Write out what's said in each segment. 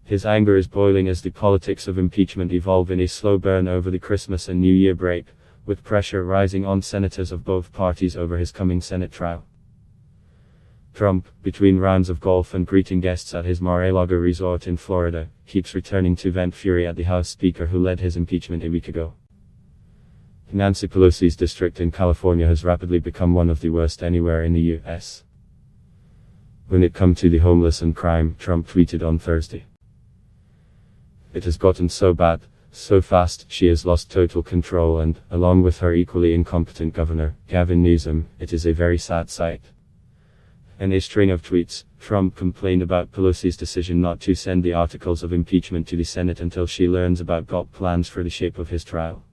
His anger is boiling as the politics of impeachment evolve in a slow burn over the Christmas and New Year break, with pressure rising on senators of both parties over his coming Senate trial. Trump, between rounds of golf and greeting guests at his Mar-a-Lago resort in Florida, keeps returning to vent fury at the House Speaker who led his impeachment a week ago. Nancy Pelosi's district in California has rapidly become one of the worst anywhere in the U.S. When it comes to the homeless and crime, Trump tweeted on Thursday. It has gotten so bad, so fast, she has lost total control and, along with her equally incompetent governor, Gavin Newsom, it is a very sad sight. In a string of tweets, Trump complained about Pelosi's decision not to send the articles of impeachment to the Senate until she learns about God's plans for the shape of his trial.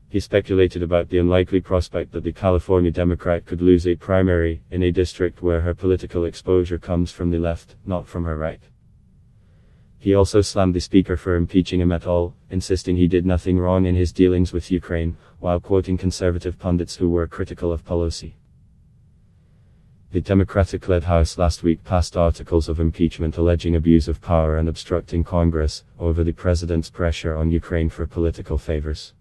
He speculated about the unlikely prospect that the California Democrat could lose a primary, in a district where her political exposure comes from the left, not from her right. He also slammed the Speaker for impeaching him at all, insisting he did nothing wrong in his dealings with Ukraine, while quoting conservative pundits who were critical of Pelosi. The Democratic-led House last week passed articles of impeachment alleging abuse of power and obstructing Congress, over the president's pressure on Ukraine for political favors.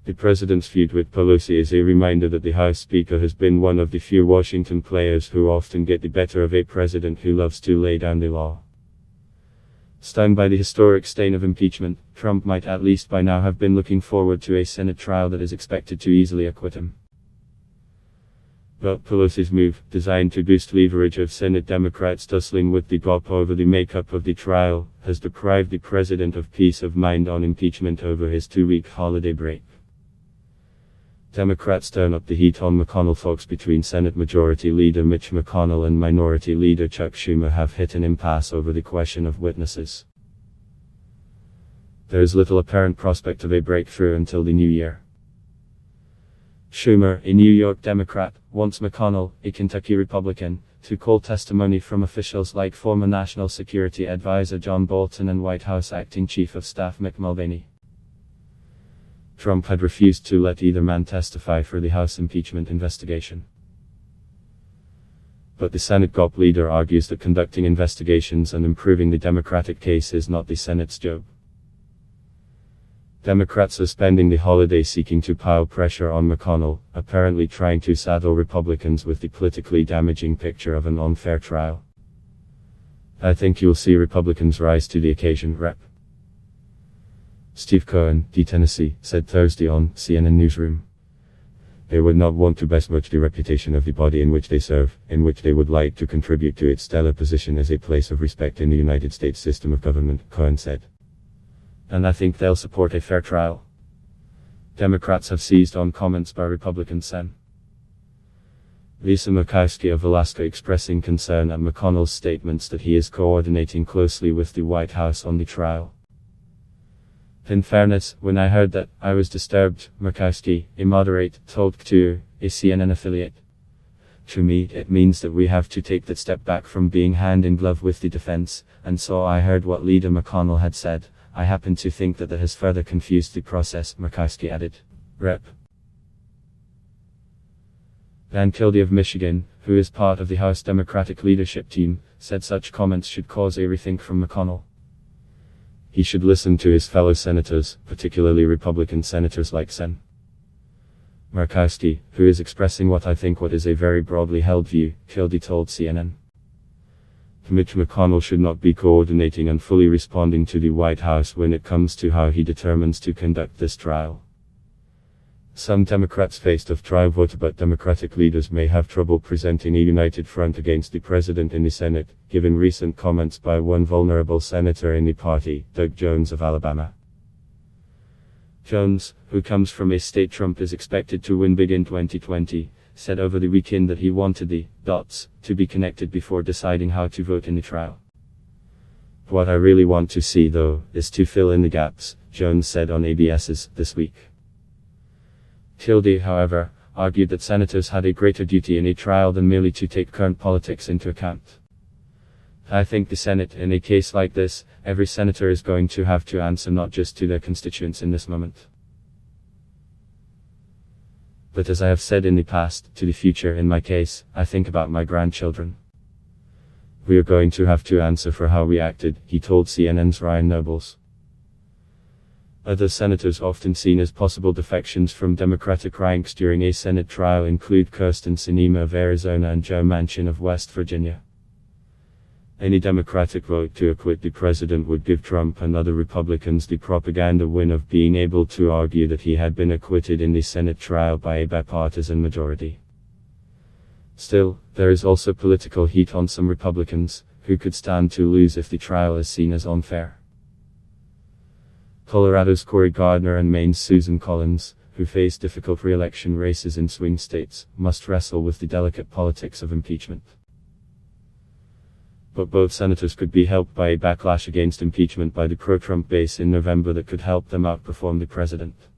The president's feud with Pelosi is a reminder that the House Speaker has been one of the few Washington players who often get the better of a president who loves to lay down the law. Stung by the historic stain of impeachment, Trump might at least by now have been looking forward to a Senate trial that is expected to easily acquit him. But Pelosi's move, designed to boost leverage of Senate Democrats tussling with the GOP over the makeup of the trial, has deprived the president of peace of mind on impeachment over his 2-week holiday break. Democrats turn up the heat on McConnell. Talks between Senate Majority Leader Mitch McConnell and Minority Leader Chuck Schumer have hit an impasse over the question of witnesses. There is little apparent prospect of a breakthrough until the new year. Schumer, a New York Democrat, wants McConnell, a Kentucky Republican, to call testimony from officials like former National Security Advisor John Bolton and White House Acting Chief of Staff Mick Mulvaney. Trump had refused to let either man testify for the House impeachment investigation. But the Senate GOP leader argues that conducting investigations and improving the Democratic case is not the Senate's job. Democrats are spending the holiday seeking to pile pressure on McConnell, apparently trying to saddle Republicans with the politically damaging picture of an unfair trial. I think you'll see Republicans rise to the occasion, Rep. Steve Cohen, D. Tennessee, said Thursday on CNN Newsroom. They would not want to besmirch the reputation of the body in which they serve, in which they would like to contribute to its stellar position as a place of respect in the United States system of government, Cohen said. And I think they'll support a fair trial. Democrats have seized on comments by Republican Sen. Lisa Murkowski of Alaska expressing concern at McConnell's statements that he is coordinating closely with the White House on the trial. In fairness, when I heard that, I was disturbed, Murkowski, a moderate, told to a CNN affiliate. To me, it means that we have to take that step back from being hand in glove with the defense, and so I heard what Leader McConnell had said. I happen to think that has further confused the process, Murkowski added. Rep. Van Kildee of Michigan, who is part of the House Democratic leadership team, said such comments should cause a rethink from McConnell. He should listen to his fellow senators, particularly Republican senators like Sen. Murkowski, who is expressing what is a very broadly held view, Kildee told CNN. Mitch McConnell should not be coordinating and fully responding to the White House when it comes to how he determines to conduct this trial. Some Democrats faced a trial vote, but Democratic leaders may have trouble presenting a united front against the president in the Senate, given recent comments by one vulnerable senator in the party, Doug Jones of Alabama. Jones, who comes from a state Trump is expected to win big in 2020, said over the weekend that he wanted the dots to be connected before deciding how to vote in the trial. What I really want to see, though, is to fill in the gaps, Jones said on ABS's This Week. Kildee, however, argued that senators had a greater duty in a trial than merely to take current politics into account. I think the Senate, in a case like this, every senator is going to have to answer not just to their constituents in this moment, but as I have said in the past, to the future. In my case, I think about my grandchildren. "We are going to have to answer for how we acted," he told CNN's Ryan Nobles. Other senators often seen as possible defections from Democratic ranks during a Senate trial include Kyrsten Sinema of Arizona and Joe Manchin of West Virginia. Any Democratic vote to acquit the president would give Trump and other Republicans the propaganda win of being able to argue that he had been acquitted in the Senate trial by a bipartisan majority. Still, there is also political heat on some Republicans, who could stand to lose if the trial is seen as unfair. Colorado's Cory Gardner and Maine's Susan Collins, who face difficult re-election races in swing states, must wrestle with the delicate politics of impeachment. But both senators could be helped by a backlash against impeachment by the pro-Trump base in November that could help them outperform the president.